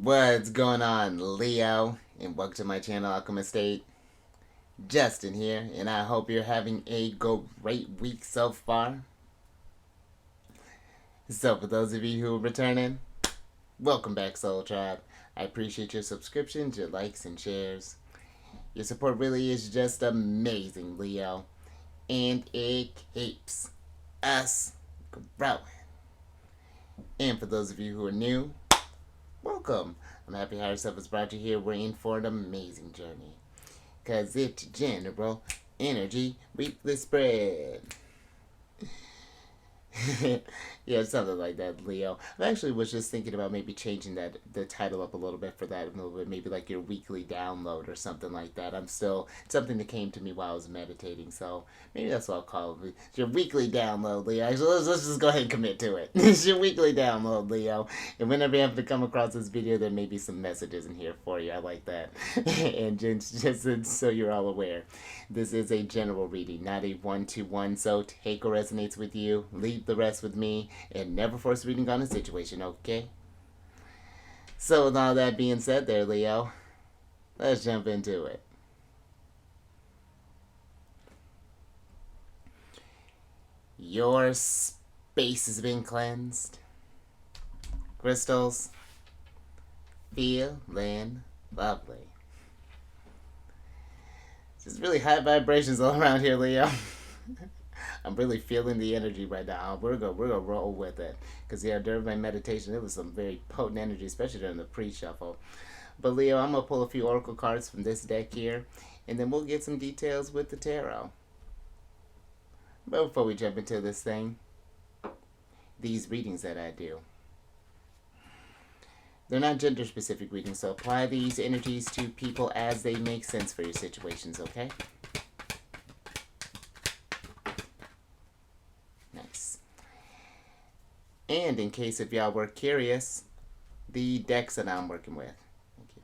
What's going on, Leo? And welcome to my channel, Alchemist. Justin here, and I hope you're having a great week so far. So, for those of you who are returning, welcome back, Soul Tribe. I appreciate your subscriptions, your likes, and shares. Your support really is just amazing, Leo, and it keeps us growing. And for those of you who are new, welcome. I'm happy how yourself has brought you here. We're in for an amazing journey. Cause it's general energy weekly spread. Yeah, something like that, Leo. I actually was just thinking about maybe changing the title up a little bit for that a little bit, maybe like your weekly download or something like that. I'm still something that came to me while I was meditating, so maybe that's what I'll call it. It's your weekly download, Leo. Actually, let's just go ahead and commit to it. It's your weekly download, Leo. And whenever you happen to come across this video, there may be some messages in here for you. I like that. And just so you're all aware, this is a general reading, not a one-to-one. So take what resonates with you, leave the rest with me, and never force reading on a situation, okay? So with all that being said there, Leo, let's jump into it. Your space has been cleansed. Crystals, feeling lovely. Just really high vibrations all around here, Leo. I'm really feeling the energy right now. We're gonna roll with it, because yeah, during my meditation, it was some very potent energy, especially during the pre-shuffle. But Leo, I'm gonna pull a few oracle cards from this deck here, and then we'll get some details with the tarot. But before we jump into this thing, these readings that I do, they're not gender specific readings, so apply these energies to people as they make sense for your situations, okay? Nice. And in case if y'all were curious, the decks that I'm working with, thank you,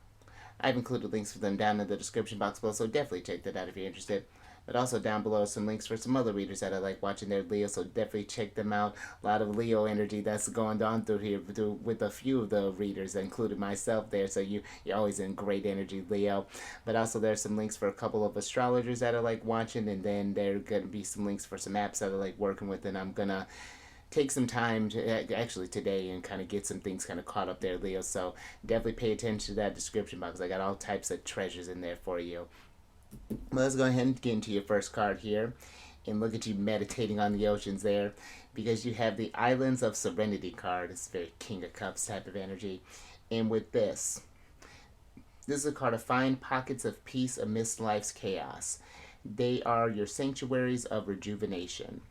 I've included links for them down in the description box below, so definitely check that out if you're interested. But also down below some links for some other readers that I like watching their Leo, so definitely check them out. A lot of Leo energy that's going on through here with a few of the readers, including myself there, so you're always in great energy, Leo. But also there's some links for a couple of astrologers that I like watching, and then there are going to be some links for some apps that I like working with, and I'm going to take some time to actually today and kind of get some things kind of caught up there, Leo. So definitely pay attention to that description box. I got all types of treasures in there for you. Let's go ahead and get into your first card here and look at you meditating on the oceans there, because you have the Islands of Serenity card. It's very King of Cups type of energy. And with this is a card of find pockets of peace amidst life's chaos. They are your sanctuaries of rejuvenation.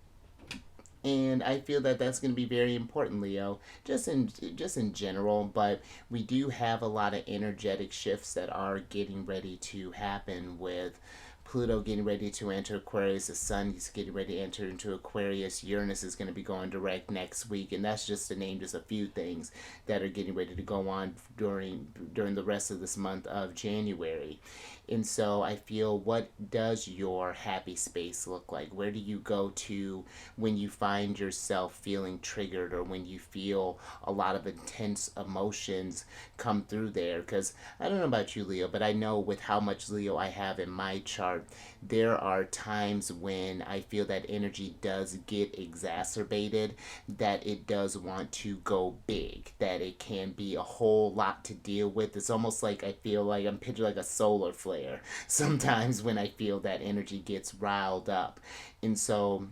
And I feel that that's going to be very important, Leo, just in general. But we do have a lot of energetic shifts that are getting ready to happen with Pluto getting ready to enter Aquarius. The Sun is getting ready to enter into Aquarius. Uranus is going to be going direct next week, and that's just to name just a few things that are getting ready to go on during the rest of this month of January. And so I feel, what does your happy space look like? Where do you go to when you find yourself feeling triggered, or when you feel a lot of intense emotions come through there? Because I don't know about you, Leo, but I know with how much Leo I have in my chart, there are times when I feel that energy does get exacerbated, that it does want to go big, that it can be a whole lot to deal with. It's almost like I feel like I'm picturing like a solar flare sometimes when I feel that energy gets riled up. And so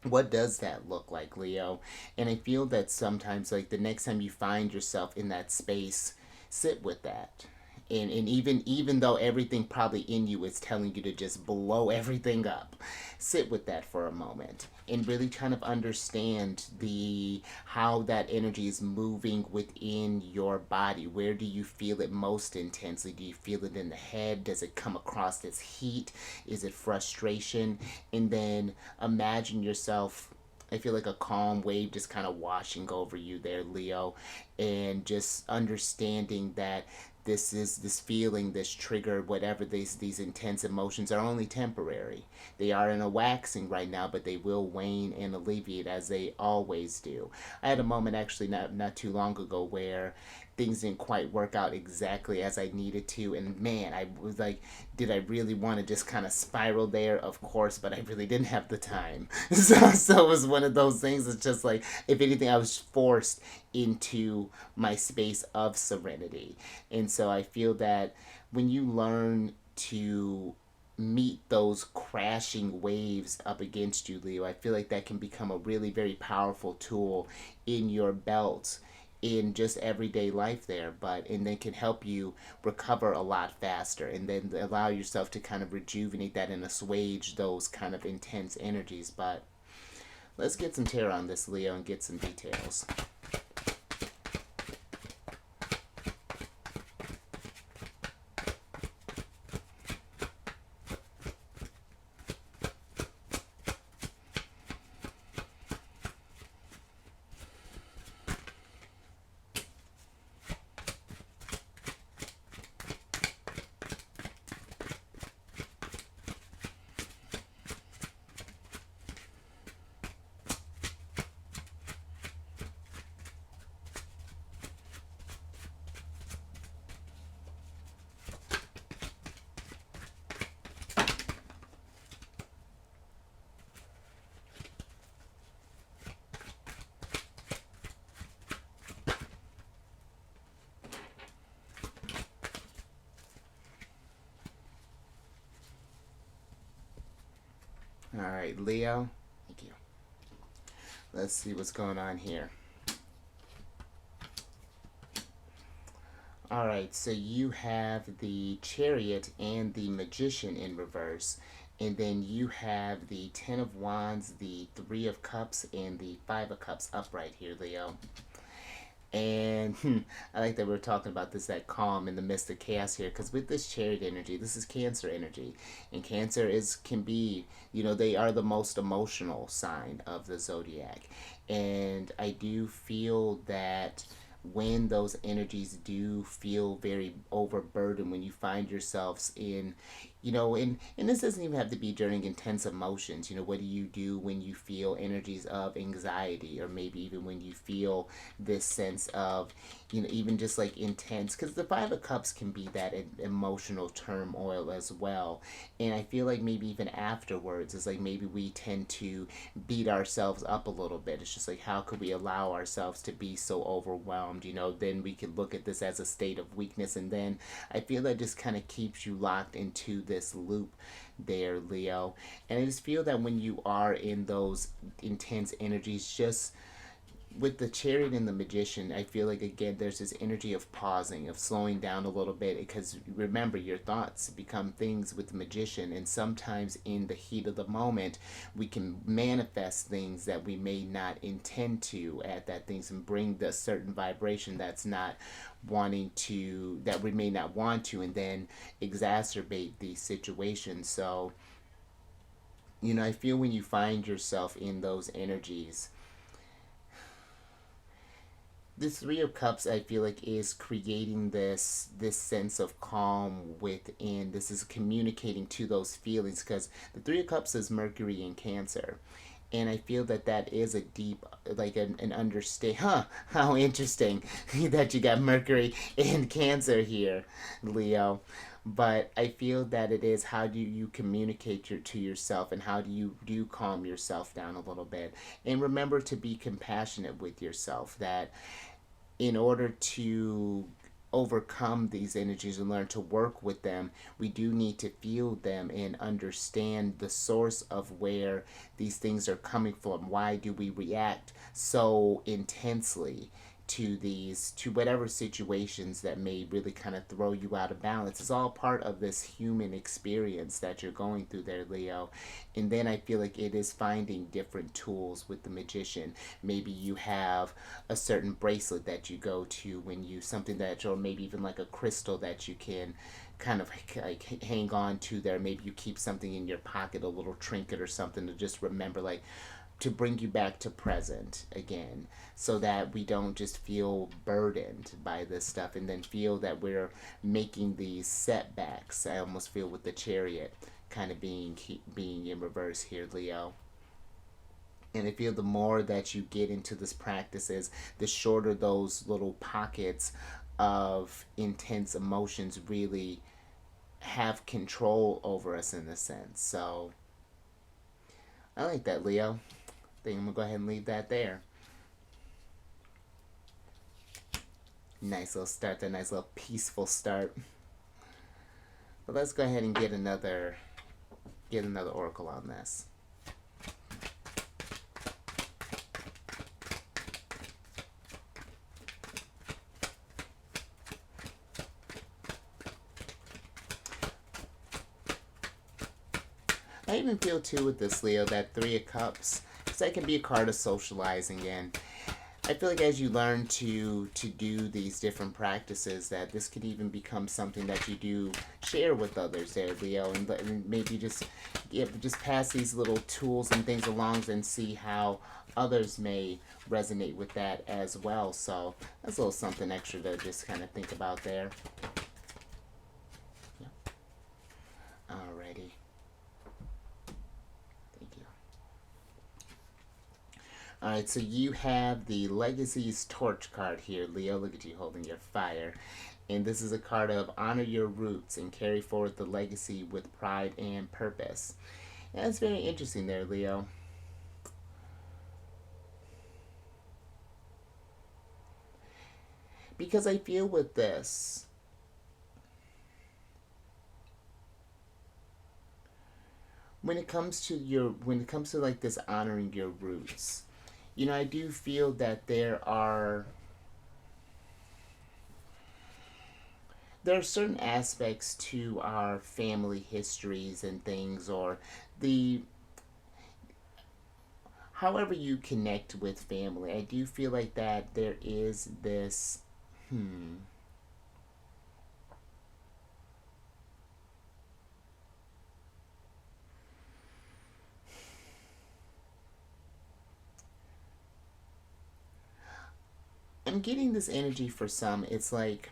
what does that look like, Leo? And I feel that sometimes, like, the next time you find yourself in that space, sit with that. And even though everything probably in you is telling you to just blow everything up, sit with that for a moment and really kind of understand the how that energy is moving within your body. Where do you feel it most intensely? Do you feel it in the head? Does it come across as heat? Is it frustration? And then imagine yourself, I feel like a calm wave just kind of washing over you there, Leo, and just understanding that this feeling, this trigger, whatever these intense emotions are only temporary. They are in a waxing right now, but they will wane and alleviate as they always do. I had a moment actually not too long ago where things didn't quite work out exactly as I needed to. And man, I was like, did I really want to just kind of spiral there? Of course, but I really didn't have the time. So it was one of those things. It's just like, if anything, I was forced into my space of serenity. And so I feel that when you learn to meet those crashing waves up against you, Leo, I feel like that can become a really very powerful tool in your belt in just everyday life there, but and then can help you recover a lot faster and then allow yourself to kind of rejuvenate that and assuage those kind of intense energies. But let's get some tarot on this, Leo, and get some details. All right, Leo. Thank you. Let's see what's going on here. All right, so you have the Chariot and the Magician in reverse. And then you have the Ten of Wands, the Three of Cups, and the Five of Cups upright here, Leo. And I like that we're talking about this, that calm in the midst of chaos here, because with this Chariot energy, this is Cancer energy, and Cancer can be, they are the most emotional sign of the zodiac, and I do feel that when those energies do feel very overburdened, when you find yourselves in, and this doesn't even have to be during intense emotions. What do you do when you feel energies of anxiety, or maybe even when you feel this sense of, even just like intense, because the Five of Cups can be that emotional turmoil as well. And I feel like maybe even afterwards, it's like maybe we tend to beat ourselves up a little bit. It's just like, how could we allow ourselves to be so overwhelmed? Then we could look at this as a state of weakness, and then I feel that just kind of keeps you locked into this loop there, Leo. And I just feel that when you are in those intense energies, just with the Chariot and the Magician, I feel like, again, there's this energy of pausing, of slowing down a little bit, because remember, your thoughts become things with the Magician, and sometimes in the heat of the moment, we can manifest things that we may not intend to at that things, and bring the certain vibration that's not wanting to, that we may not want to, and then exacerbate these situations. So, I feel when you find yourself in those energies, the Three of Cups, I feel like, is creating this sense of calm within. This is communicating to those feelings, because the Three of Cups is Mercury in Cancer, and I feel that that is a deep, like an understand. How interesting that you got Mercury in Cancer here, Leo. But I feel that it is, how do you communicate to yourself, and how do you calm yourself down a little bit, and remember to be compassionate with yourself, that in order to overcome these energies and learn to work with them, we do need to feel them and understand the source of where these things are coming from. Why do we react so intensely to whatever situations that may really kind of throw you out of balance? It's all part of this human experience that you're going through there, Leo. And then I feel like it is finding different tools with the Magician. Maybe you have a certain bracelet that you go to when you, something that, or maybe even like a crystal that you can kind of like hang on to there. Maybe you keep something in your pocket, a little trinket or something, to just remember, like, to bring you back to present again, so that we don't just feel burdened by this stuff and then feel that we're making these setbacks. I almost feel with the Chariot kind of being in reverse here, Leo. And I feel the more that you get into this practices, the shorter those little pockets of intense emotions really have control over us in a sense. So I like that, Leo. I think I'm gonna go ahead and leave that there. Nice little start, that nice little peaceful start. But let's go ahead and get another oracle on this. I even feel too with this, Leo, that Three of Cups, because that can be a card of socializing, and I feel like as you learn to do these different practices, that this could even become something that you do share with others there, Leo, and maybe just pass these little tools and things along and see how others may resonate with that as well. So that's a little something extra to just kind of think about there. Yeah. Alrighty. Alright, so you have the Legacy's Torch card here, Leo. Look at you holding your fire. And this is a card of honor your roots and carry forward the legacy with pride and purpose. And that's very interesting there, Leo. Because I feel with this, when it comes to like this honoring your roots, you know, I do feel that there are certain aspects to our family histories and things, or the however you connect with family. I do feel like that there is this I'm getting this energy for some. It's like,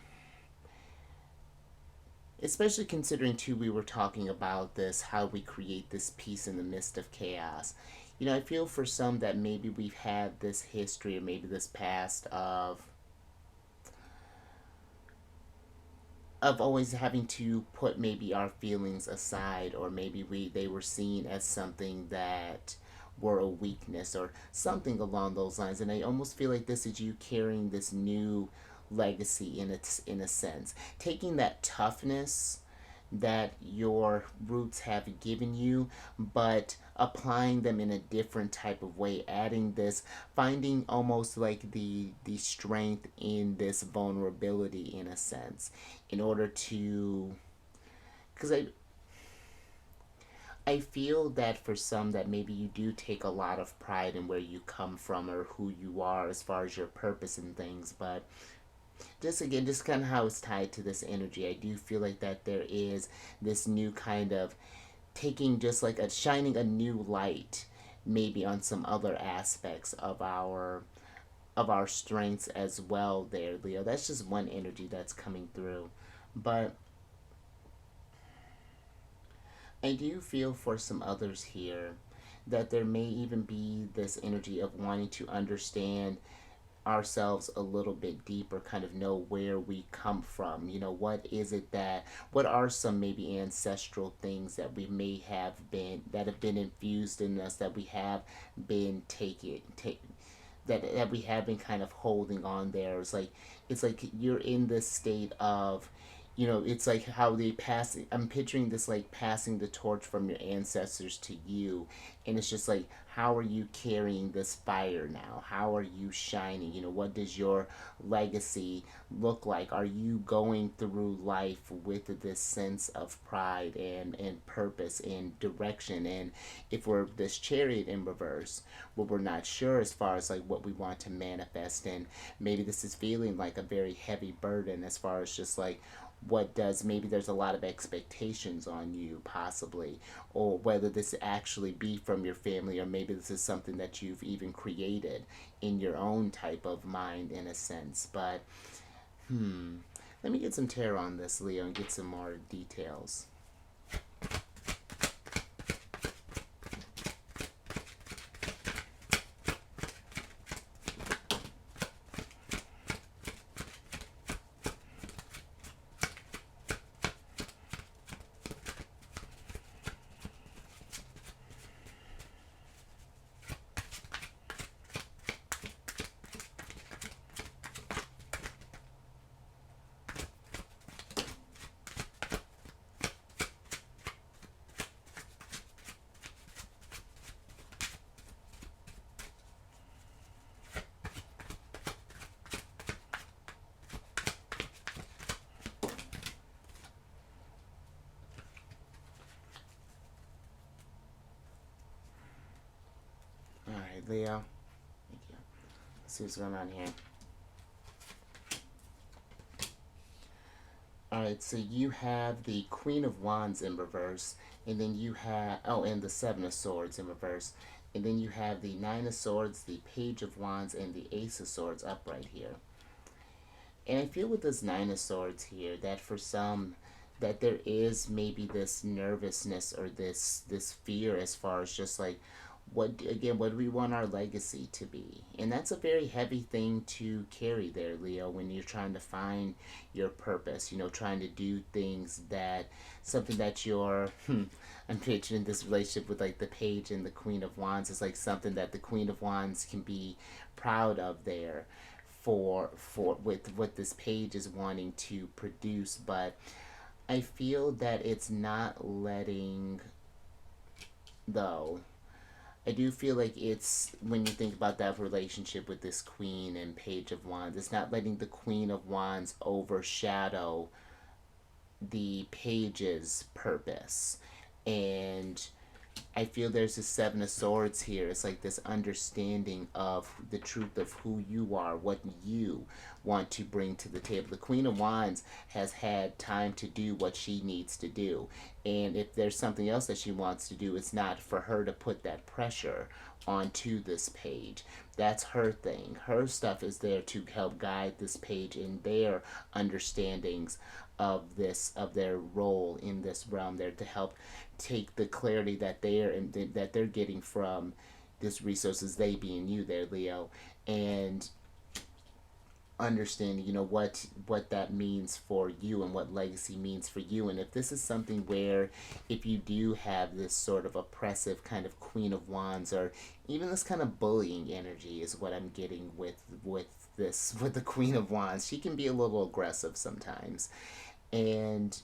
especially considering too, we were talking about this, how we create this peace in the midst of chaos. You know, I feel for some that maybe we've had this history or maybe this past of always having to put maybe our feelings aside, or maybe they were seen as something that were a weakness or something along those lines. And I almost feel like this is you carrying this new legacy in a sense, taking that toughness that your roots have given you, but applying them in a different type of way, adding this, finding almost like the strength in this vulnerability in a sense, in order to, because I feel that for some that maybe you do take a lot of pride in where you come from or who you are as far as your purpose and things, but just again, just kind of how it's tied to this energy, I do feel like that there is this new kind of taking, just like a shining a new light maybe on some other aspects of our strengths as well there, Leo. That's just one energy that's coming through. But I do feel for some others here that there may even be this energy of wanting to understand ourselves a little bit deeper, kind of know where we come from. You know, what are some maybe ancestral things that we may have been, that have been infused in us, that we have been that we have been kind of holding on there. It's like you're in this state of, you know, it's like how they pass, I'm picturing this like passing the torch from your ancestors to you, and it's just like, how are you carrying this fire now? How are you shining? You know, what does your legacy look like? Are you going through life with this sense of pride and purpose and direction? And if we're this Chariot in reverse, well, we're not sure as far as like what we want to manifest, and maybe this is feeling like a very heavy burden as far as just like, what does, maybe there's a lot of expectations on you possibly, or whether this actually be from your family, or maybe this is something that you've even created in your own type of mind in a sense. But let me get some tarot on this, Leo, and get some more details. right, Leo. Thank you. Let's see what's going on here. Alright, so you have the Queen of Wands in reverse, and then you have, oh, and the Seven of Swords in reverse, and then you have the Nine of Swords, the Page of Wands, and the Ace of Swords upright here. And I feel with this Nine of Swords here that for some, that there is maybe this nervousness or this fear as far as just like, what do we want our legacy to be? And that's a very heavy thing to carry there, Leo, when you're trying to find your purpose, you know, trying to do things that, something that you're, I'm picturing this relationship with like the Page and the Queen of Wands is like something that the Queen of Wands can be proud of there for with what this Page is wanting to produce. But I feel that it's not letting, though, I do feel like it's, when you think about that relationship with this Queen and Page of Wands, it's not letting the Queen of Wands overshadow the Page's purpose. And I feel there's this Seven of Swords here. It's like this understanding of the truth of who you are, what you want to bring to the table. The Queen of Wands has had time to do what she needs to do. And if there's something else that she wants to do, it's not for her to put that pressure onto this Page. That's her thing. Her stuff is there to help guide this Page in their understandings of this, of their role in this realm, there to help take the clarity that they're getting from this resources, they being you there, Leo, and understanding, you know, what that means for you and what legacy means for you. And if this is something where, if you do have this sort of oppressive kind of Queen of Wands, or even this kind of bullying energy is what I'm getting with this, with the Queen of Wands, she can be a little aggressive sometimes. And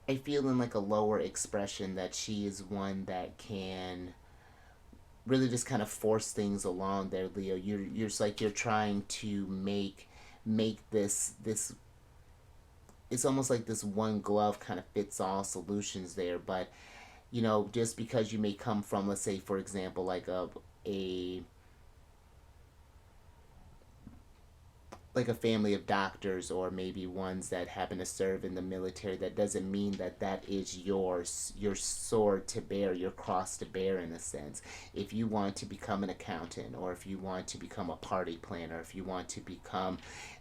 I feel in like a lower expression that she is one that can really just kind of force things along there, Leo. You're just like, you're trying to make this, it's almost like this one glove kind of fits all solutions there. But you know, just because you may come from, let's say for example, a like a family of doctors, or maybe ones that happen to serve in the military, that doesn't mean that that is your sword to bear, your cross to bear, in a sense. If you want to become an accountant, or if you want to become a party planner, if you want to become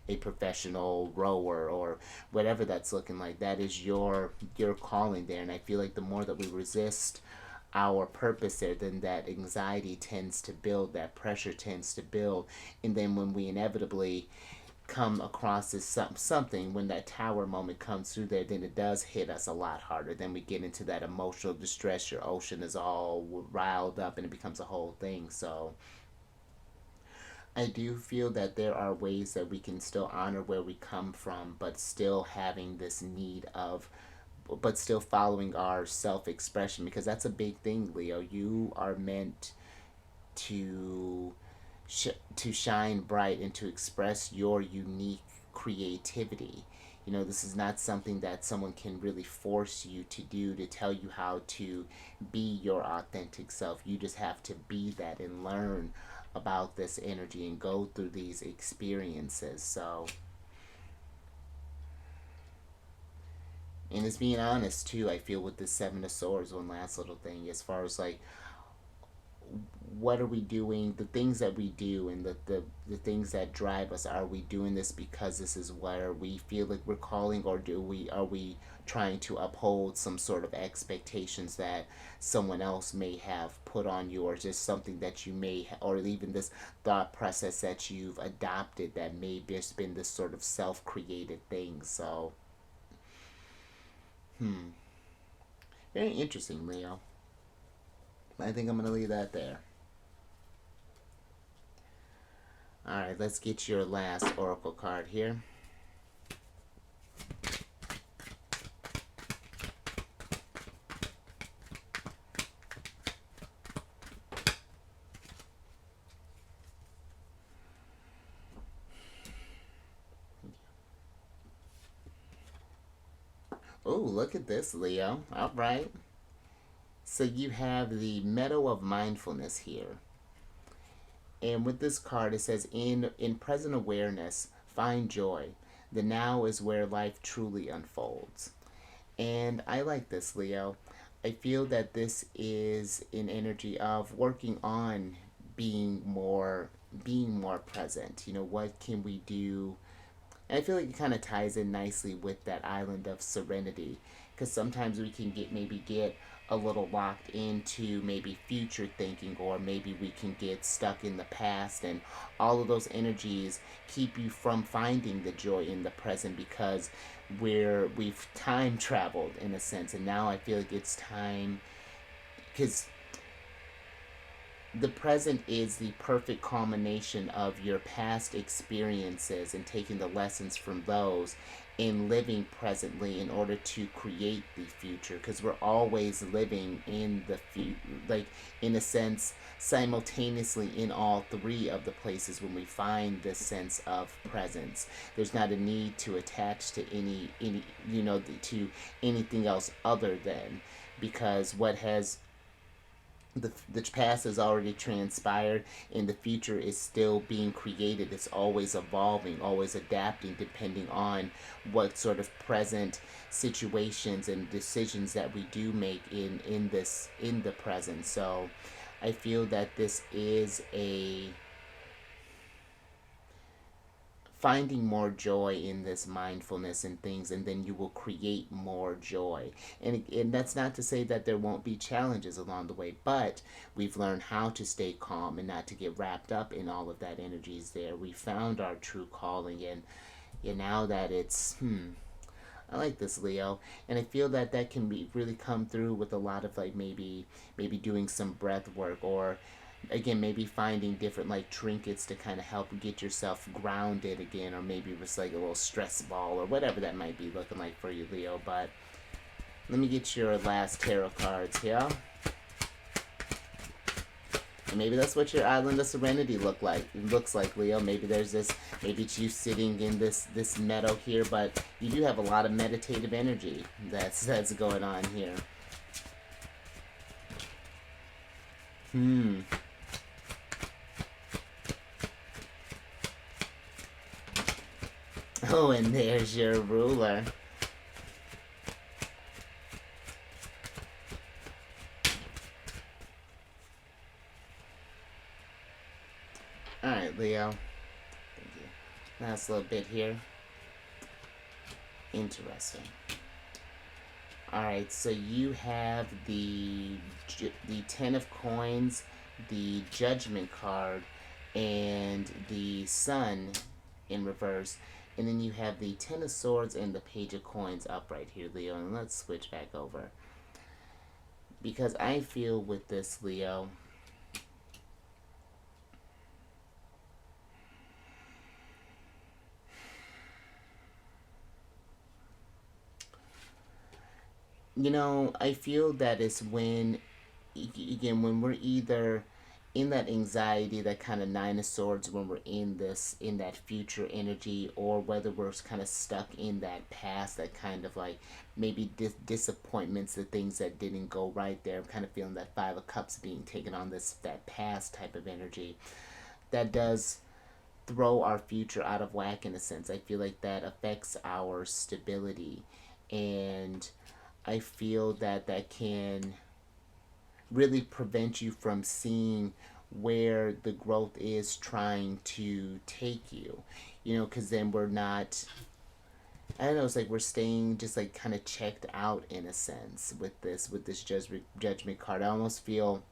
a professional rower, or whatever that's looking like, that is your calling there. And I feel like the more that we resist our purpose there, then that anxiety tends to build, that pressure tends to build. And then when we inevitably come across as something, when that tower moment comes through there, then it does hit us a lot harder. Then we get into that emotional distress, your ocean is all riled up, and it becomes a whole thing. So I do feel that there are ways that we can still honor where we come from, but still having this need of, but still following our self-expression, because that's a big thing, Leo. You are meant to to shine bright and to express your unique creativity. You know, this is not something that someone can really force you to do, to tell you how to be your authentic self. You just have to be that and learn about this energy and go through these experiences. So, and it's being honest too, I feel, with the Seven of Swords. One last little thing, as far as like, what are we doing, the things that we do, and the things that drive us, are we doing this because this is where we feel like we're calling, or are we trying to uphold some sort of expectations that someone else may have put on you, or just something that you may or even this thought process that you've adopted that may have just been this sort of self-created thing. So very interesting, Leo. I think I'm gonna leave that there. Alright, let's get your last oracle card here. Oh, look at this, Leo. All right. So you have the Meadow of Mindfulness here. And with this card, it says, in present awareness, find joy. The now is where life truly unfolds. And I like this, Leo. I feel that this is an energy of working on being more present. You know, what can we do? And I feel like it kind of ties in nicely with that island of serenity, because sometimes we can get a little locked into maybe future thinking, or maybe we can get stuck in the past, and all of those energies keep you from finding the joy in the present, because we've time traveled in a sense. And now I feel like it's time, because the present is the perfect culmination of your past experiences and taking the lessons from those and living presently in order to create the future, because we're always living in the future, like, in a sense, simultaneously in all three of the places. When we find this sense of presence, there's not a need to attach to any to anything else other than, because what has the past has already transpired, and the future is still being created. It's always evolving, always adapting, depending on what sort of present situations and decisions that we do make in the present. So I feel that this is a finding more joy in this mindfulness and things, and then you will create more joy. And that's not to say that there won't be challenges along the way, but we've learned how to stay calm and not to get wrapped up in all of that energies there. We found our true calling, and now that it's I like this, Leo, and I feel that that can be really come through with a lot of, like, maybe doing some breath work, or again maybe finding different, like, trinkets to kind of help get yourself grounded again, or maybe just like a little stress ball or whatever that might be looking like for you, Leo. But let me get your last tarot cards here. And maybe that's what your island of serenity looks like, Leo. Maybe there's this, maybe it's you sitting in this meadow here, but you do have a lot of meditative energy that's going on here. Oh, and there's your ruler. Alright, Leo. Thank you. Last little bit here. Interesting. Alright, so you have the Ten of Coins, the Judgment card, and the Sun in reverse. And then you have the Ten of Swords and the Page of Coins upright here, Leo. And let's switch back over. Because I feel with this, Leo, I feel that it's when, again, when we're either in that anxiety, that kind of Nine of Swords, when we're in that future energy, or whether we're kind of stuck in that past, that kind of, like, maybe disappointments, the things that didn't go right there. I'm kind of feeling that Five of Cups being taken on that past type of energy. That does throw our future out of whack in a sense. I feel like that affects our stability, and I feel that that can really prevent you from seeing where the growth is trying to take you. Because then we're not, I don't know, it's like we're staying just, like, kind of checked out in a sense with this judgment card. I almost feel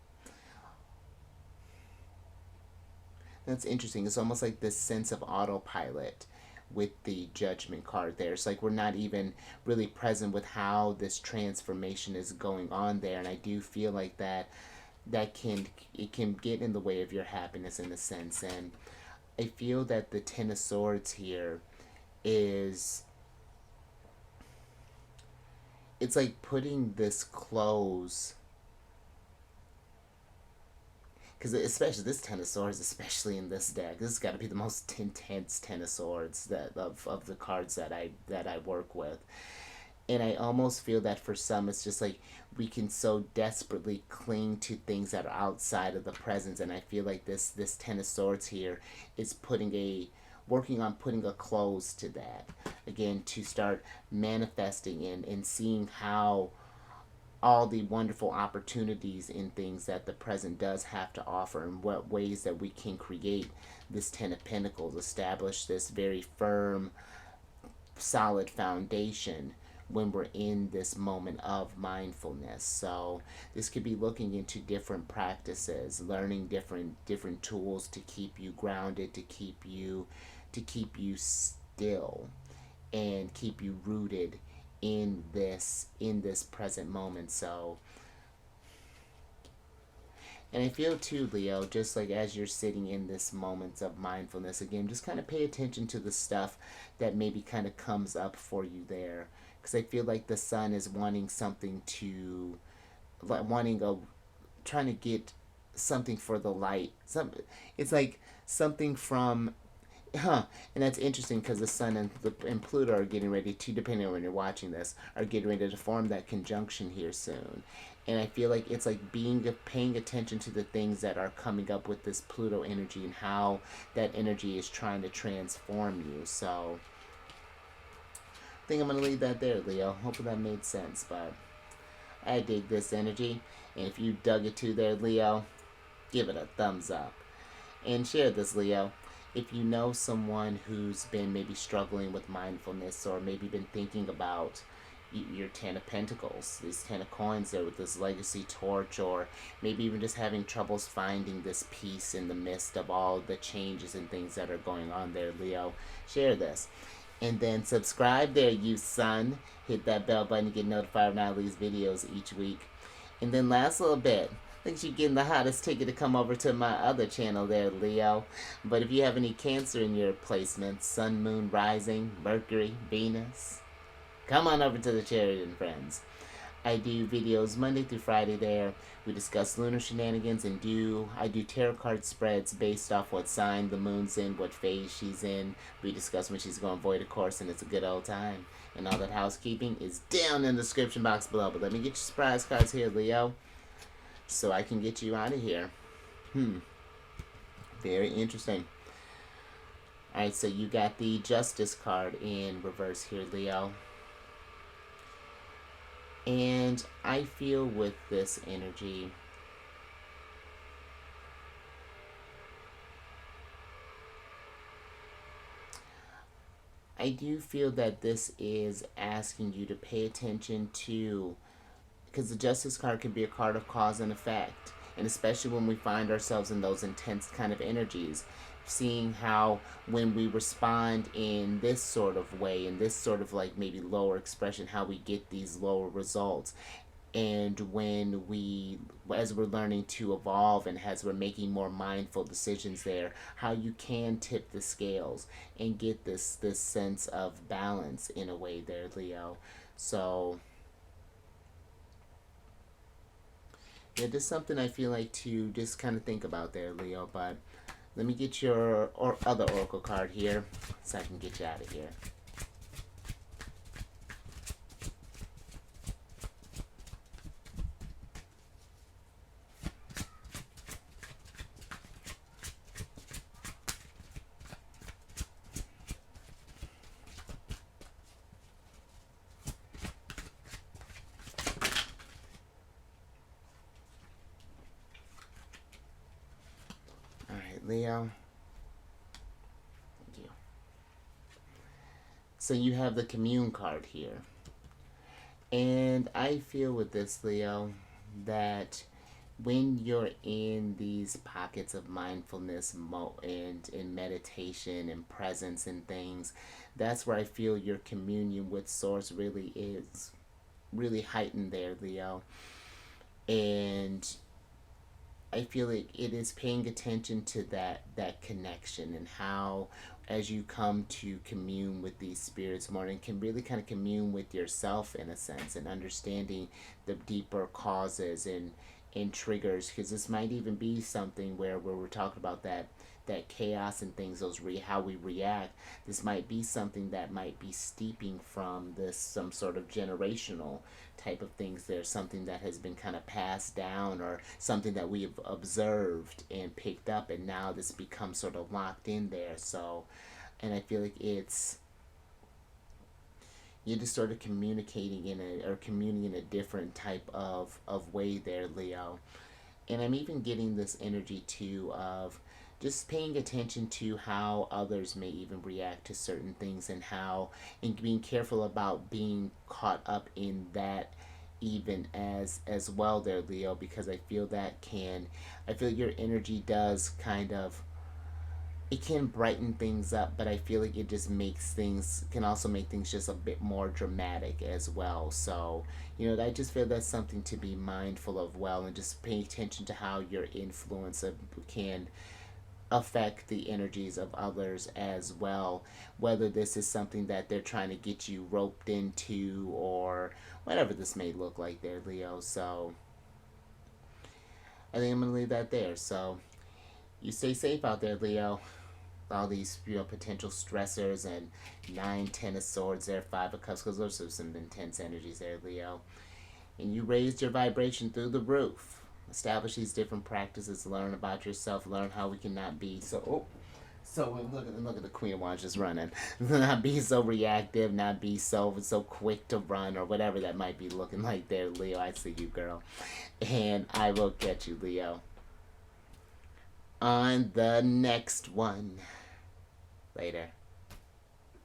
that's interesting. It's almost like this sense of autopilot with the Judgment card there. It's like we're not even really present with how this transformation is going on there. And I do feel like that can get in the way of your happiness in a sense. And I feel that the Ten of Swords here is, it's like putting this close, because especially this Ten of Swords, especially in this deck, this has got to be the most intense Ten of Swords of the cards that I work with. And I almost feel that for some, it's just like we can so desperately cling to things that are outside of the presence. And I feel like this Ten of Swords here is working on putting a close to that. Again, to start manifesting and seeing how all the wonderful opportunities in things that the present does have to offer, and what ways that we can create this Ten of Pentacles, establish this very firm, solid foundation when we're in this moment of mindfulness. So this could be looking into different practices, learning different tools to keep you grounded, to keep you still and keep you rooted in this present moment. So, and I feel too, Leo, just like as you're sitting in this moments of mindfulness, again, just kind of pay attention to the stuff that maybe kind of comes up for you there. Because I feel like the sun is wanting something to, like wanting a, trying to get something for the light. It's like something from, and that's interesting because the sun and Pluto are getting ready to, depending on when you're watching this, are getting ready to form that conjunction here soon. And I feel like it's like paying attention to the things that are coming up with this Pluto energy and how that energy is trying to transform you. So I think I'm going to leave that there, Leo. Hopefully that made sense. But I dig this energy. And if you dug it too there, Leo, give it a thumbs up. And share this, Leo. If you know someone who's been maybe struggling with mindfulness, or maybe been thinking about your Ten of Pentacles, these Ten of Coins there with this legacy torch, or maybe even just having troubles finding this peace in the midst of all the changes and things that are going on there, Leo, share this. And then subscribe there, you son. Hit that bell button to get notified when I release videos each week. And then last little bit, thanks you getting the hottest ticket to come over to my other channel there, Leo. But if you have any Cancer in your placements, Sun, Moon, Rising, Mercury, Venus, come on over to the Chariot and Friends. I do videos Monday through Friday there. We discuss lunar shenanigans and I do tarot card spreads based off what sign the moon's in, what phase she's in. We discuss when she's going void, of course, and it's a good old time. And all that housekeeping is down in the description box below. But let me get your surprise cards here, Leo, so I can get you out of here. Very interesting. Alright, so you got the Justice card in reverse here, Leo. And I feel with this energy, I do feel that this is asking you to pay attention to, because the Justice card can be a card of cause and effect, and especially when we find ourselves in those intense kind of energies, seeing how when we respond in this sort of way, in this sort of like maybe lower expression, how we get these lower results. And when as we're learning to evolve and as we're making more mindful decisions there, how you can tip the scales and get this sense of balance in a way there, Leo. So yeah, just something I feel like to just kind of think about there, Leo. But let me get your other oracle card here so I can get you out of here. Leo. Thank you. So you have the Commune card here. And I feel with this, Leo, that when you're in these pockets of mindfulness and in meditation and presence and things, that's where I feel your communion with Source really is really heightened there, Leo. And I feel like it is paying attention to that connection, and how as you come to commune with these spirits more, and can really kind of commune with yourself in a sense, and understanding the deeper causes and triggers, because this might even be something where we're talking about that chaos and things, how we react. This might be something that might be steeping from this some sort of generational type of things. There's something that has been kind of passed down, or something that we have observed and picked up, and now this becomes sort of locked in there. So, and I feel like you're just sort of communicating communing in a different type of way there, Leo. And I'm even getting this energy too of just paying attention to how others may even react to certain things, and being careful about being caught up in that even as well there, Leo, because I feel your energy does kind of, it can brighten things up, but I feel like it just can also make things just a bit more dramatic as well. So, I just feel that's something to be mindful of, well, and just pay attention to how your influence can affect the energies of others as well. Whether this is something that they're trying to get you roped into, or whatever this may look like there, Leo. So, I think I'm going to leave that there. So, you stay safe out there, Leo. All these potential stressors, and 9, 10 of swords there, 5 of cups, because those are some intense energies there, Leo. And you raised your vibration through the roof. Establish these different practices, learn about yourself, learn how we cannot be so look at the Queen of Wands just running. Not be so reactive, not be so quick to run, or whatever that might be looking like there, Leo. I see you, girl. And I will catch you, Leo, on the next one. Later.